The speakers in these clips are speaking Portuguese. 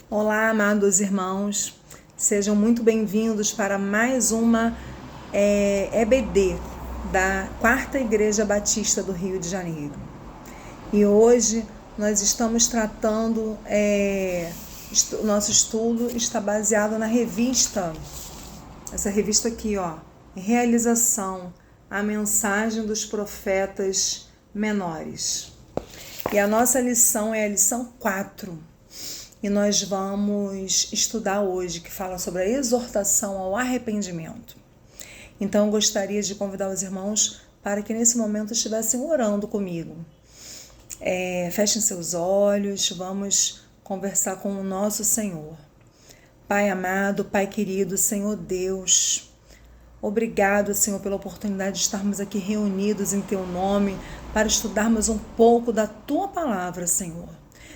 Olá, amados irmãos, sejam muito bem-vindos para mais uma EBD da Quarta Igreja Batista do Rio de Janeiro. E hoje nós estamos tratando, o nosso estudo está baseado na revista, essa revista aqui, ó, Realização, a Mensagem dos Profetas Menores. E a nossa lição é a lição 4. E nós vamos estudar hoje, que fala sobre a exortação ao arrependimento. Então, eu gostaria de convidar os irmãos para que nesse momento estivessem orando comigo. Fechem seus olhos, vamos conversar com o nosso Senhor. Pai amado, Pai querido, Senhor Deus, obrigado, Senhor, pela oportunidade de estarmos aqui reunidos em Teu nome para estudarmos um pouco da Tua palavra, Senhor.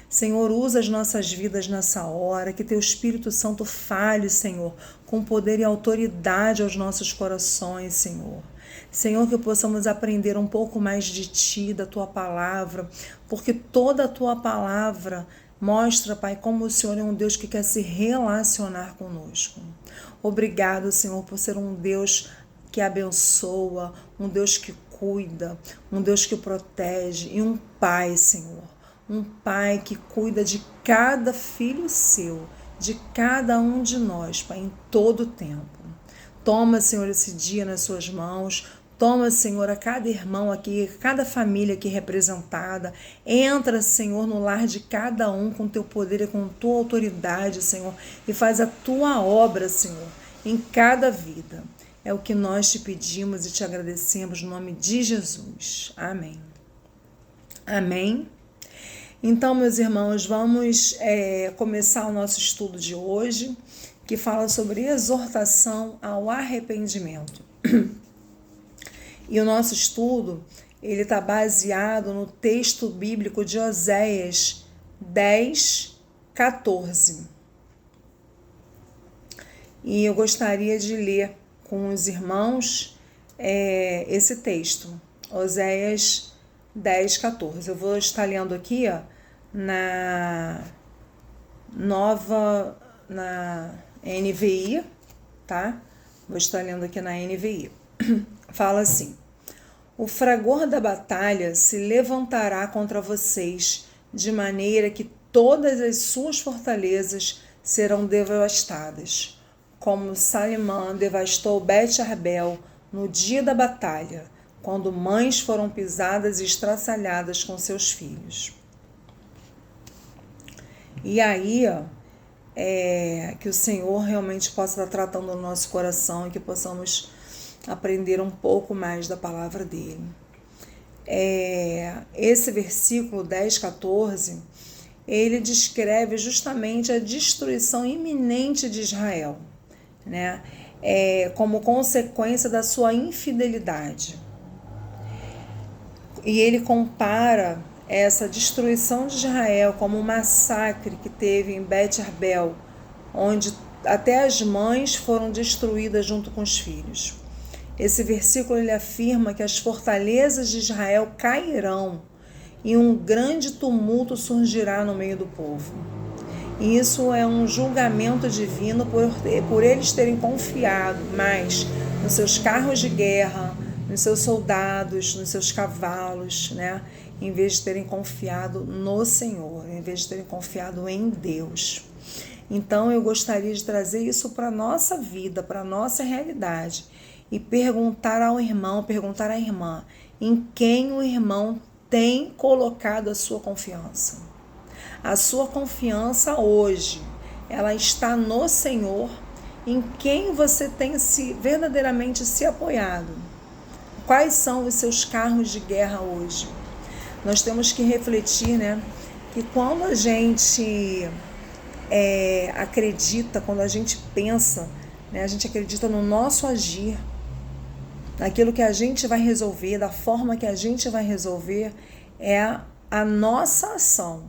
Senhor, usa as nossas vidas nessa hora, que Teu Espírito Santo fale, Senhor, com poder e autoridade aos nossos corações, Senhor. Senhor, que possamos aprender um pouco mais de Ti, da Tua palavra, porque toda a Tua palavra mostra, Pai, como o Senhor é um Deus que quer se relacionar conosco. Obrigado, Senhor, por ser um Deus que abençoa, um Deus que cuida, um Deus que protege e um Pai, Senhor. Um Pai que cuida de cada filho seu, de cada um de nós, Pai, em todo o tempo. Toma, Senhor, esse dia nas suas mãos. Toma, Senhor, a cada irmão aqui, cada família aqui representada. Entra, Senhor, no lar de cada um com teu poder e com tua autoridade, Senhor, e faz a tua obra, Senhor, em cada vida. É o que nós te pedimos e te agradecemos no nome de Jesus. Amém. Amém. Então, meus irmãos, vamos começar o nosso estudo de hoje, que fala sobre exortação ao arrependimento. E o nosso estudo, ele está baseado no texto bíblico de Oséias 10, 14. E eu gostaria de ler com os irmãos esse texto, Oséias 10, 14. Eu vou estar lendo aqui, ó, na NVI, tá? Vou estar lendo aqui na NVI. Fala assim: o fragor da batalha se levantará contra vocês, de maneira que todas as suas fortalezas serão devastadas, como Salimã devastou Bet-Arbel no dia da batalha, quando mães foram pisadas e estraçalhadas com seus filhos. E aí, ó, que o Senhor realmente possa estar tratando no nosso coração e que possamos aprender um pouco mais da palavra dele. Esse versículo 10, 14, ele descreve justamente a destruição iminente de Israel, né? Como consequência da sua infidelidade. E ele compara essa destruição de Israel como um massacre que teve em Bet-Arbel, onde até as mães foram destruídas junto com os filhos. Esse versículo ele afirma que as fortalezas de Israel cairão e um grande tumulto surgirá no meio do povo. E isso é um julgamento divino por eles terem confiado mais nos seus carros de guerra, nos seus soldados, nos seus cavalos, né? Em vez de terem confiado no Senhor, em vez de terem confiado em Deus. Então eu gostaria de trazer isso para a nossa vida, para a nossa realidade, e perguntar ao irmão, perguntar à irmã, em quem o irmão tem colocado a sua confiança. A sua confiança hoje, ela está no Senhor, em quem você tem verdadeiramente se apoiado. Quais são os seus carros de guerra hoje? Nós temos que refletir, né, que quando a gente acredita, quando a gente pensa, né, a gente acredita no nosso agir, naquilo que a gente vai resolver, da forma que a gente vai resolver, é a nossa ação.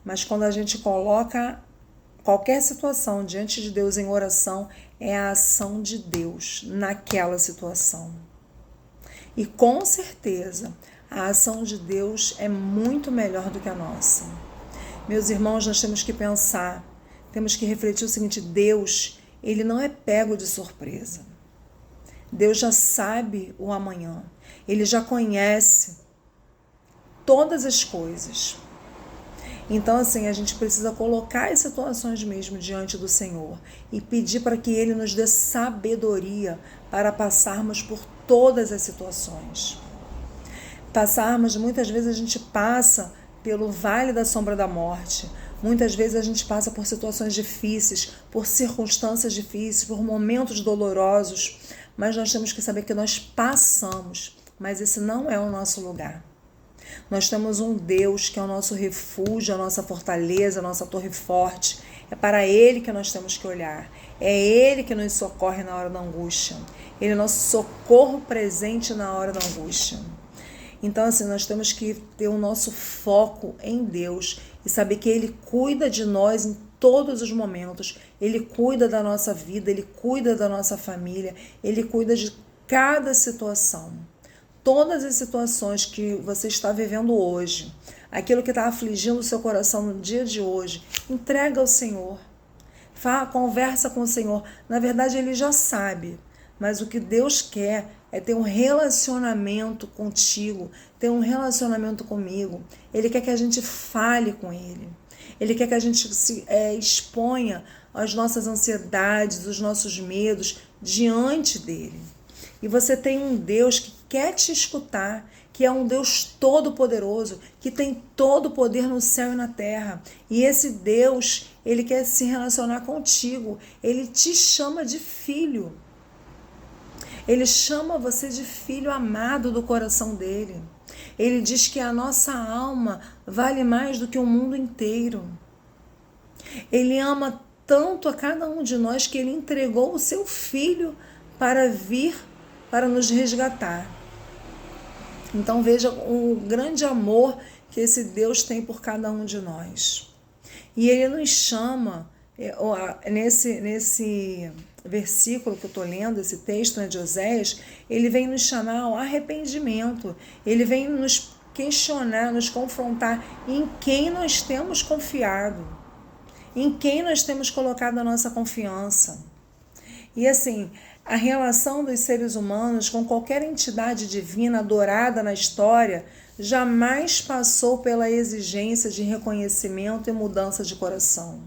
Mas quando a gente coloca qualquer situação diante de Deus em oração, é a ação de Deus naquela situação. E com certeza, a ação de Deus é muito melhor do que a nossa. Meus irmãos, nós temos que pensar temos que refletir o seguinte: Deus, ele não é pego de surpresa. Deus já sabe o amanhã. Ele já conhece todas as coisas. Então, assim, a gente precisa colocar as situações mesmo diante do Senhor e pedir para que Ele nos dê sabedoria para passarmos por todas as situações. Muitas vezes a gente passa pelo vale da sombra da morte. Muitas vezes a gente passa por situações difíceis, por circunstâncias difíceis, por momentos dolorosos, mas nós temos que saber que nós passamos, mas esse não é o nosso lugar. Nós temos um Deus que é o nosso refúgio, a nossa fortaleza, a nossa torre forte. É para Ele que nós temos que olhar. É Ele que nos socorre na hora da angústia. Ele é nosso socorro presente na hora da angústia. Então, assim, nós temos que ter o nosso foco em Deus e saber que Ele cuida de nós em todos os momentos. Ele cuida da nossa vida, Ele cuida da nossa família, Ele cuida de cada situação. Todas as situações que você está vivendo hoje, aquilo que está afligindo o seu coração no dia de hoje, entrega ao Senhor. Conversa com o Senhor. Na verdade, Ele já sabe, mas o que Deus quer é ter um relacionamento contigo, ter um relacionamento comigo. Ele quer que a gente fale com Ele. Ele quer que a gente se exponha as nossas ansiedades, os nossos medos diante dEle. E você tem um Deus que quer te escutar, que é um Deus todo-poderoso, que tem todo o poder no céu e na terra. E esse Deus, Ele quer se relacionar contigo. Ele te chama de filho. Ele chama você de filho amado do coração dele. Ele diz que a nossa alma vale mais do que o mundo inteiro. Ele ama tanto a cada um de nós que Ele entregou o seu filho para vir para nos resgatar. Então veja o grande amor que esse Deus tem por cada um de nós. E Ele nos chama, nesse versículo que eu estou lendo, esse texto, de Oséias, Ele vem nos chamar ao arrependimento. Ele vem nos questionar, nos confrontar em quem nós temos confiado, em quem nós temos colocado a nossa confiança. E assim, a relação dos seres humanos com qualquer entidade divina adorada na história jamais passou pela exigência de reconhecimento e mudança de coração.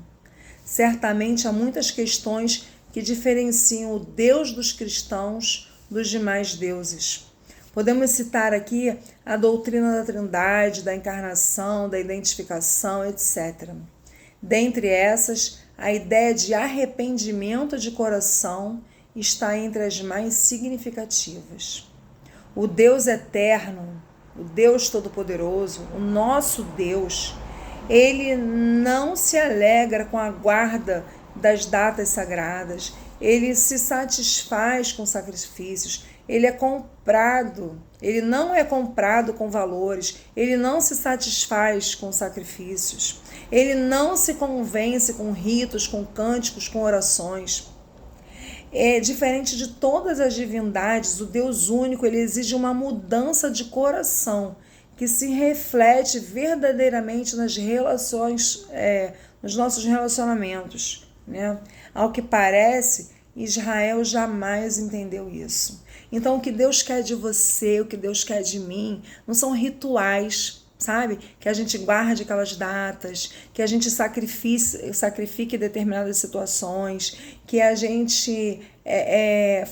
Certamente há muitas questões que diferenciam o Deus dos cristãos dos demais deuses. Podemos citar aqui a doutrina da Trindade, da encarnação, da identificação, etc. Dentre essas, a ideia de arrependimento de coração está entre as mais significativas. O Deus eterno, o Deus todo-poderoso, o nosso Deus, Ele não se alegra com a guarda das datas sagradas, Ele se satisfaz com sacrifícios, Ele é comprado, Ele não é comprado com valores, Ele não se satisfaz com sacrifícios, Ele não se convence com ritos, com cânticos, com orações. Diferente de todas as divindades, o Deus único, Ele exige uma mudança de coração que se reflete verdadeiramente nas relações, nos nossos relacionamentos, né? Ao que parece, Israel jamais entendeu isso. Então, o que Deus quer de você, o que Deus quer de mim, não são rituais, sabe? Que a gente guarde aquelas datas, que a gente sacrifique determinadas situações, que a gente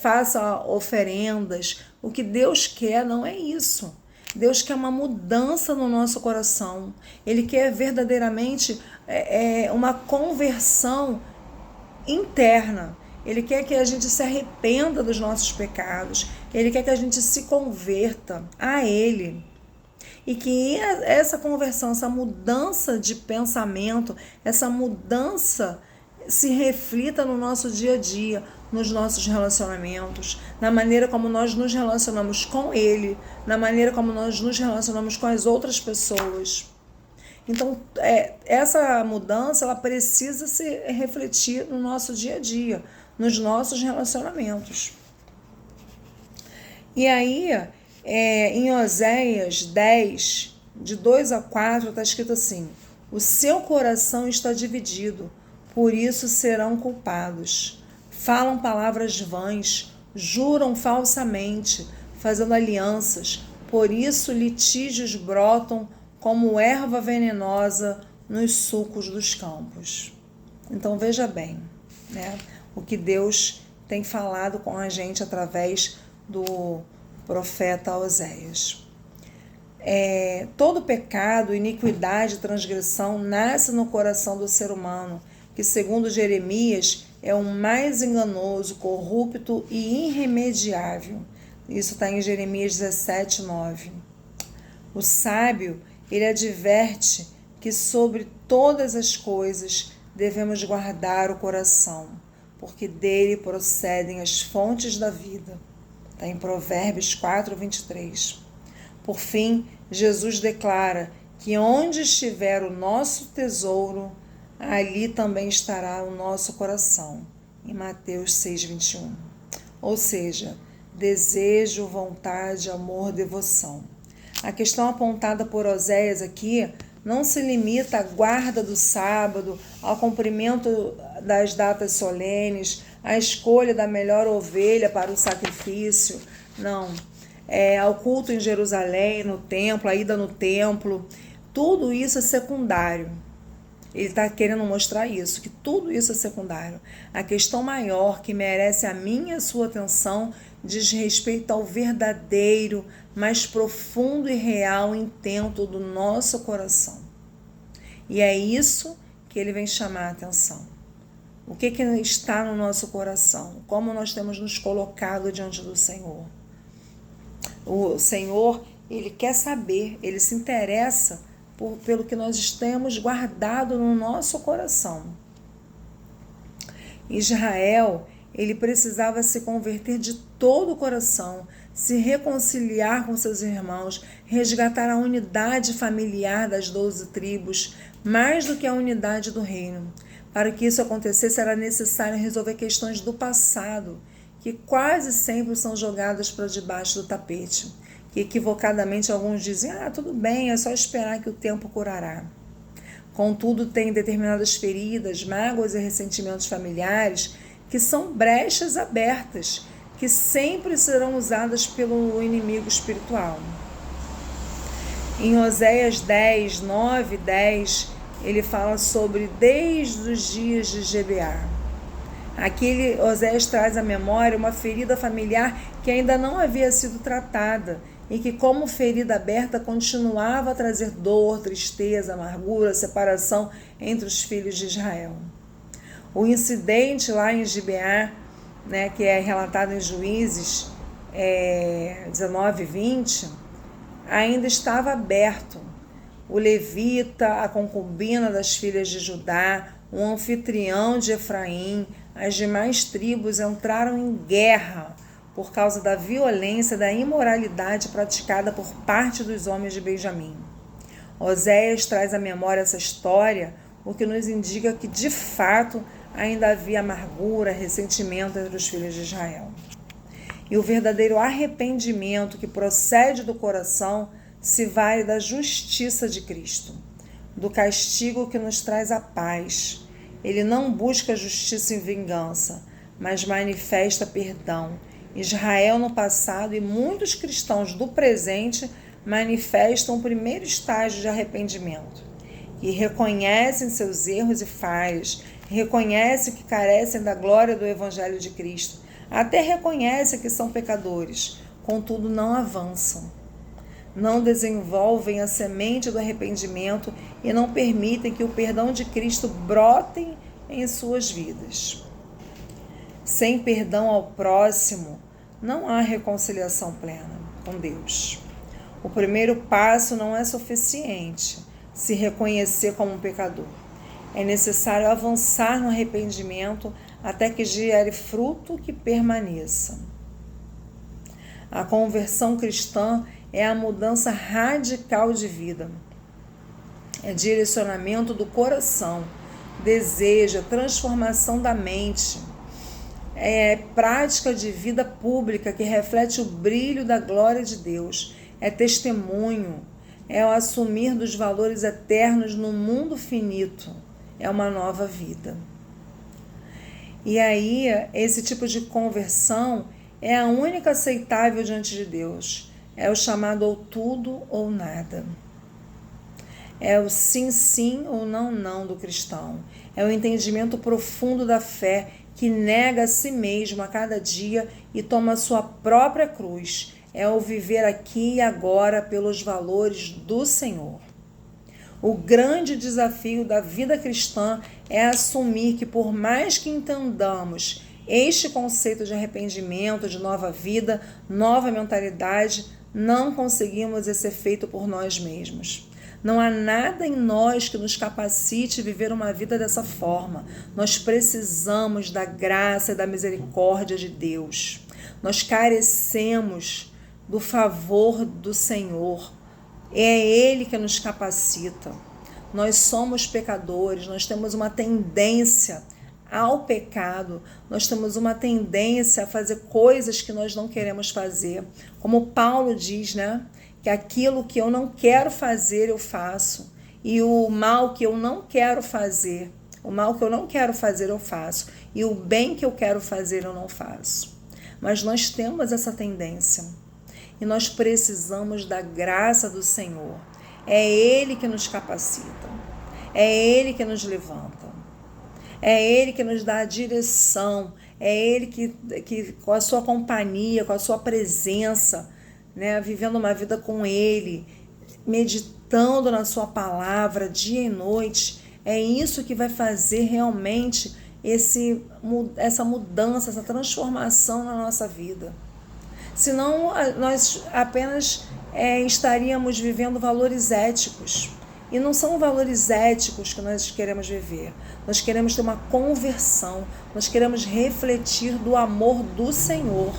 faça oferendas. O que Deus quer não é isso. Deus quer uma mudança no nosso coração. Ele quer verdadeiramente uma conversão interna. Ele quer que a gente se arrependa dos nossos pecados. Ele quer que a gente se converta a Ele. E que essa conversão, essa mudança de pensamento, essa mudança se reflita no nosso dia a dia, nos nossos relacionamentos, na maneira como nós nos relacionamos com Ele, na maneira como nós nos relacionamos com as outras pessoas. Então, essa mudança, ela precisa se refletir no nosso dia a dia, nos nossos relacionamentos. E aí, em Oséias 10, de 2 a 4, está escrito assim: o seu coração está dividido, por isso serão culpados. Falam palavras vãs, juram falsamente, fazendo alianças, por isso litígios brotam como erva venenosa nos sulcos dos campos. Então veja bem, né, o que Deus tem falado com a gente através do profeta Oséias. Todo pecado, iniquidade, transgressão nasce no coração do ser humano, que segundo Jeremias é o mais enganoso, corrupto e irremediável. Isso está em Jeremias 17:9. O sábio, ele adverte que sobre todas as coisas devemos guardar o coração, porque dele procedem as fontes da vida. Está em Provérbios 4:23. Por fim, Jesus declara que onde estiver o nosso tesouro, ali também estará o nosso coração, em Mateus 6:21. Ou seja, desejo, vontade, amor, devoção. A questão apontada por Oséias aqui não se limita à guarda do sábado, ao cumprimento das datas solenes, à escolha da melhor ovelha para o sacrifício. Não. Ao culto em Jerusalém, no templo, a ida no templo. Tudo isso é secundário. Ele está querendo mostrar isso, que tudo isso é secundário. A questão maior que merece a minha e a sua atenção diz respeito ao verdadeiro, mais profundo e real intento do nosso coração. E é isso que ele vem chamar a atenção. O que está no nosso coração? Como nós temos nos colocado diante do Senhor? O Senhor, ele quer saber, ele se interessa pelo que nós temos guardado no nosso coração. Israel, ele precisava se converter de todo o coração, se reconciliar com seus irmãos, resgatar a unidade familiar das 12 tribos, mais do que a unidade do reino. Para que isso acontecesse, era necessário resolver questões do passado, que quase sempre são jogadas para debaixo do tapete. Que equivocadamente alguns dizem, tudo bem, é só esperar que o tempo curará. Contudo, tem determinadas feridas, mágoas e ressentimentos familiares que são brechas abertas, que sempre serão usadas pelo inimigo espiritual. Em Oséias 10, 9 e 10, ele fala sobre desde os dias de Gibeá. Aqui Oséias traz à memória uma ferida familiar que ainda não havia sido tratada e que, como ferida aberta, continuava a trazer dor, tristeza, amargura, separação entre os filhos de Israel. O incidente lá em Gibeá, né, que é relatado em Juízes 19 e 20, ainda estava aberto. O levita, a concubina das filhas de Judá, o anfitrião de Efraim, as demais tribos entraram em guerra por causa da violência e da imoralidade praticada por parte dos homens de Benjamim. Oséias traz à memória essa história, o que nos indica que, de fato, ainda havia amargura, ressentimento entre os filhos de Israel. E o verdadeiro arrependimento que procede do coração se vale da justiça de Cristo, do castigo que nos traz a paz. Ele não busca justiça e vingança, mas manifesta perdão. Israel no passado e muitos cristãos do presente manifestam o primeiro estágio de arrependimento, e reconhecem seus erros e falhas, reconhecem que carecem da glória do Evangelho de Cristo, até reconhecem que são pecadores, contudo não avançam. Não desenvolvem a semente do arrependimento e não permitem que o perdão de Cristo brote em suas vidas. Sem perdão ao próximo, não há reconciliação plena com Deus. O primeiro passo não é suficiente, se reconhecer como um pecador. É necessário avançar no arrependimento até que gere fruto que permaneça. A conversão cristã é a mudança radical de vida. É direcionamento do coração, desejo, transformação da mente. É prática de vida pública que reflete o brilho da glória de Deus. É testemunho, é o assumir dos valores eternos no mundo finito. É uma nova vida. E aí, esse tipo de conversão é a única aceitável diante de Deus. É o chamado ou tudo ou nada. É o sim, sim ou não, não do cristão. É o entendimento profundo da fé que nega a si mesmo a cada dia e toma a sua própria cruz. É o viver aqui e agora pelos valores do Senhor. O grande desafio da vida cristã é assumir que, por mais que entendamos este conceito de arrependimento, de nova vida, nova mentalidade, não conseguimos esse efeito por nós mesmos. Não há nada em nós que nos capacite a viver uma vida dessa forma. Nós precisamos da graça e da misericórdia de Deus. Nós carecemos do favor do Senhor. É Ele que nos capacita. Nós somos pecadores, nós temos uma tendência ao pecado, nós temos uma tendência a fazer coisas que nós não queremos fazer. Como Paulo diz, né? Que aquilo que eu não quero fazer, eu faço. E o mal que eu não quero fazer, eu faço. E o bem que eu quero fazer, eu não faço. Mas nós temos essa tendência. E nós precisamos da graça do Senhor. É Ele que nos capacita. É Ele que nos levanta. É Ele que nos dá a direção. É Ele que com a sua companhia, com a sua presença, né, vivendo uma vida com Ele, meditando na sua palavra dia e noite, é isso que vai fazer realmente essa mudança, essa transformação na nossa vida. Senão nós apenas estaríamos vivendo valores éticos. E não são valores éticos que nós queremos viver. Nós queremos ter uma conversão. Nós queremos refletir do amor do Senhor.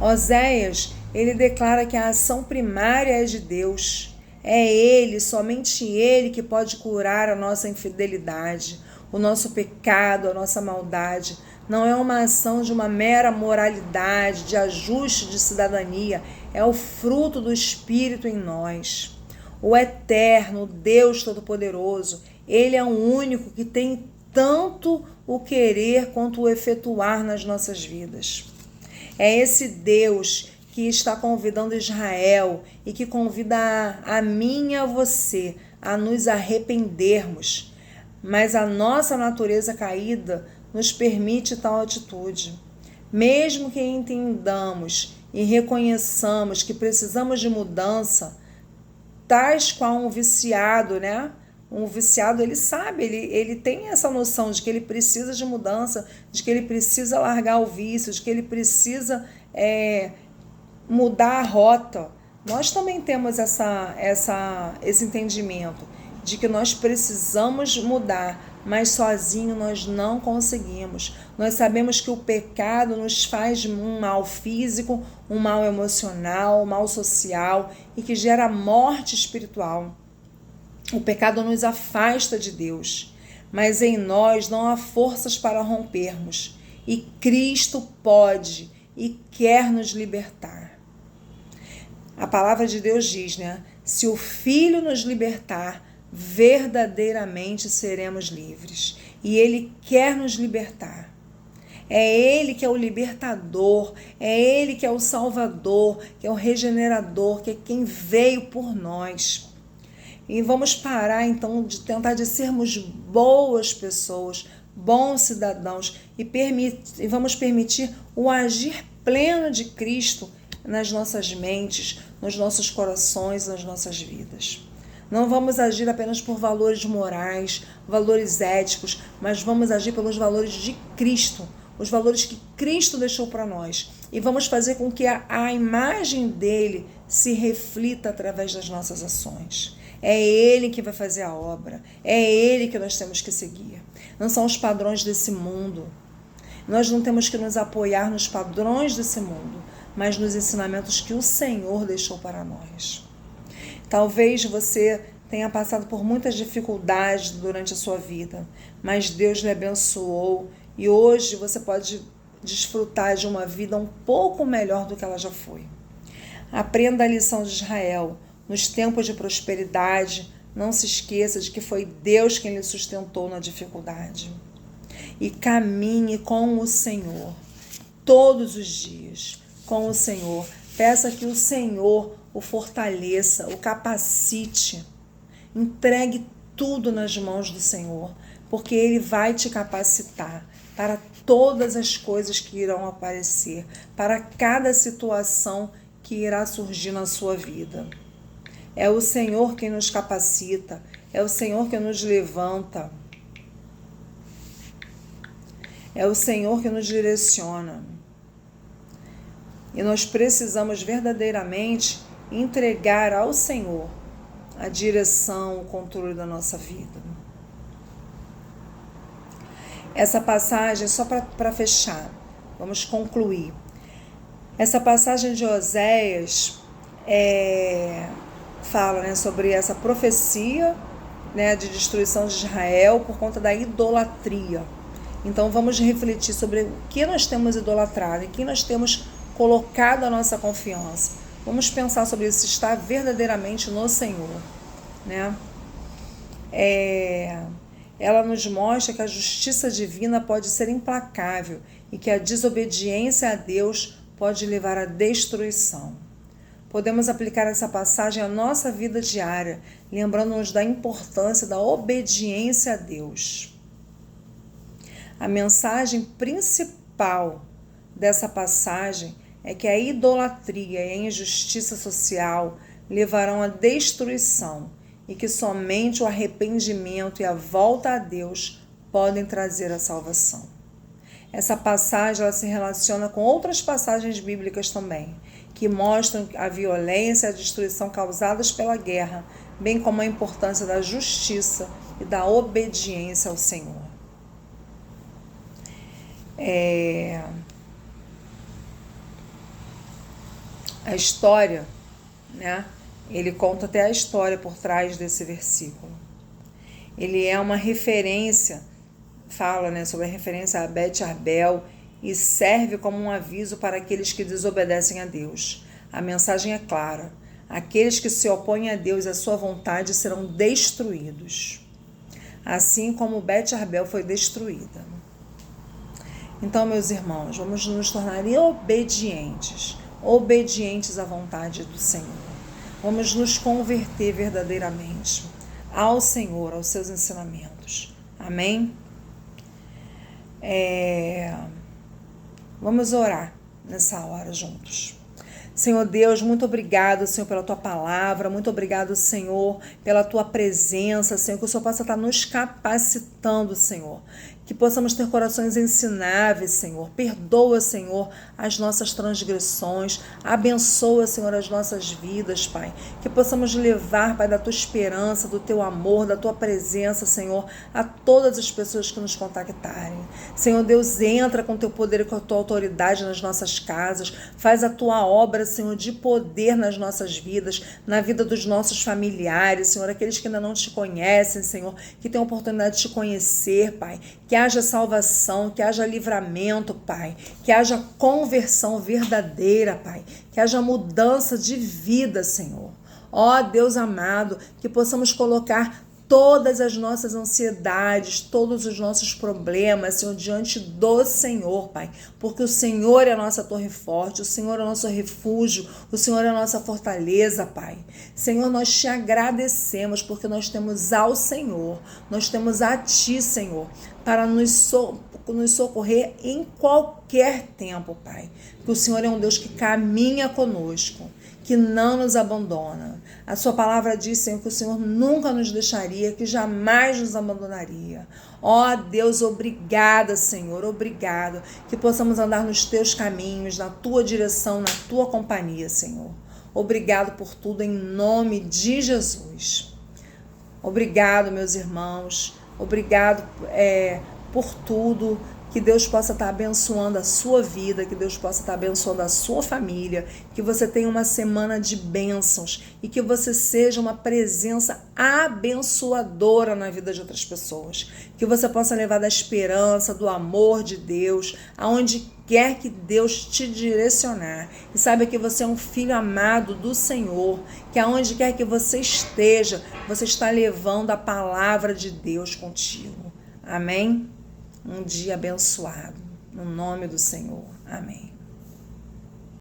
Oséias, ele declara que a ação primária é de Deus. É Ele, somente Ele, que pode curar a nossa infidelidade, o nosso pecado, a nossa maldade. Não é uma ação de uma mera moralidade, de ajuste de cidadania. É o fruto do Espírito em nós. O eterno Deus Todo-Poderoso, Ele é o único que tem tanto o querer quanto o efetuar nas nossas vidas. É esse Deus que está convidando Israel e que convida a mim e a você a nos arrependermos. Mas a nossa natureza caída nos permite tal atitude. Mesmo que entendamos e reconheçamos que precisamos de mudança, tais qual um viciado, né? Um viciado, ele sabe, ele tem essa noção de que ele precisa de mudança, de que ele precisa largar o vício, de que ele precisa mudar a rota. Nós também temos esse entendimento de que nós precisamos mudar, mas sozinho nós não conseguimos. Nós sabemos que o pecado nos faz um mal físico, um mal emocional, um mal social e que gera morte espiritual. O pecado nos afasta de Deus, mas em nós não há forças para rompermos. E Cristo pode e quer nos libertar. A palavra de Deus diz, né? Se o Filho nos libertar, verdadeiramente seremos livres. E Ele quer nos libertar. É Ele que é o libertador, é Ele que é o salvador, que é o regenerador, que é quem veio por nós. E vamos parar então de tentar de sermos boas pessoas, bons cidadãos e vamos permitir o agir pleno de Cristo nas nossas mentes, nos nossos corações, nas nossas vidas. Não vamos agir apenas por valores morais, valores éticos, mas vamos agir pelos valores de Cristo, os valores que Cristo deixou para nós. E vamos fazer com que a imagem dele se reflita através das nossas ações. É Ele que vai fazer a obra, é Ele que nós temos que seguir. Não são os padrões desse mundo. Nós não temos que nos apoiar nos padrões desse mundo, mas nos ensinamentos que o Senhor deixou para nós. Talvez você tenha passado por muitas dificuldades durante a sua vida, mas Deus lhe abençoou e hoje você pode desfrutar de uma vida um pouco melhor do que ela já foi. Aprenda a lição de Israel. Nos tempos de prosperidade, não se esqueça de que foi Deus quem lhe sustentou na dificuldade. e caminhe com o Senhor todos os dias, com o Senhor. Peça que o Senhor o fortaleça, o capacite. Entregue tudo nas mãos do Senhor, porque Ele vai te capacitar para todas as coisas que irão aparecer, para cada situação que irá surgir na sua vida. É o Senhor quem nos capacita, é o Senhor que nos levanta, é o Senhor que nos direciona. E nós precisamos verdadeiramente entregar ao Senhor a direção, o controle da nossa vida. Essa passagem, só para fechar, vamos concluir. Essa passagem de Oséias fala, sobre essa profecia, de destruição de Israel por conta da idolatria. Então vamos refletir sobre o que nós temos idolatrado, em que nós temos colocado a nossa confiança. Vamos pensar sobre isso, estar verdadeiramente no Senhor, Ela nos mostra que a justiça divina pode ser implacável e que a desobediência a Deus pode levar à destruição. Podemos aplicar essa passagem à nossa vida diária, lembrando-nos da importância da obediência a Deus. A mensagem principal dessa passagem é que a idolatria e a injustiça social levarão à destruição e que somente o arrependimento e a volta a Deus podem trazer a salvação. Essa passagem ela se relaciona com outras passagens bíblicas também, que mostram a violência e a destruição causadas pela guerra, bem como a importância da justiça e da obediência ao Senhor. A história, ele conta até a história por trás desse versículo. Ele é uma referência, fala sobre a referência a Bet Arbel e serve como um aviso para aqueles que desobedecem a Deus. A mensagem é clara: aqueles que se opõem a Deus e à sua vontade serão destruídos, assim como Bet Arbel foi destruída. Então, meus irmãos, vamos nos tornar obedientes à vontade do Senhor. Vamos nos converter verdadeiramente ao Senhor, aos seus ensinamentos. Amém? Vamos orar nessa hora juntos. Senhor Deus, muito obrigado, Senhor, pela Tua palavra, muito obrigado, Senhor, pela Tua presença, Senhor, que o Senhor possa estar nos capacitando, Senhor, que possamos ter corações ensináveis, Senhor. Perdoa, Senhor, as nossas transgressões, abençoa, Senhor, as nossas vidas, Pai, que possamos levar, Pai, da Tua esperança, do Teu amor, da Tua presença, Senhor, a todas as pessoas que nos contactarem. Senhor Deus, entra com Teu poder e com a Tua autoridade nas nossas casas, faz a Tua obra, Senhor, de poder nas nossas vidas, na vida dos nossos familiares, Senhor, aqueles que ainda não Te conhecem, Senhor, que têm a oportunidade de Te conhecer, Pai, que haja salvação, que haja livramento, Pai, que haja conversão verdadeira, Pai, que haja mudança de vida, Senhor. Ó Deus amado, que possamos colocar todas as nossas ansiedades, todos os nossos problemas, Senhor, diante do Senhor, Pai, porque o Senhor é a nossa torre forte, o Senhor é o nosso refúgio, o Senhor é a nossa fortaleza, Pai. Senhor, nós Te agradecemos porque nós temos ao Senhor, nós temos a Ti, Senhor, para nos socorrer em qualquer tempo, Pai, que o Senhor é um Deus que caminha conosco, que não nos abandona. A Sua palavra diz, Senhor, que o Senhor nunca nos deixaria, que jamais nos abandonaria. Ó Deus, obrigada, Senhor, obrigado, que possamos andar nos Teus caminhos, na Tua direção, na Tua companhia, Senhor. Obrigado por tudo, em nome de Jesus. Obrigado, meus irmãos, obrigado por tudo. Que Deus possa estar abençoando a sua vida, que Deus possa estar abençoando a sua família, que você tenha uma semana de bênçãos e que você seja uma presença abençoadora na vida de outras pessoas. Que você possa levar da esperança, do amor de Deus, aonde quer que Deus te direcionar. E saiba que você é um filho amado do Senhor, que aonde quer que você esteja, você está levando a palavra de Deus contigo. Amém? um dia abençoado. No nome do Senhor. Amém.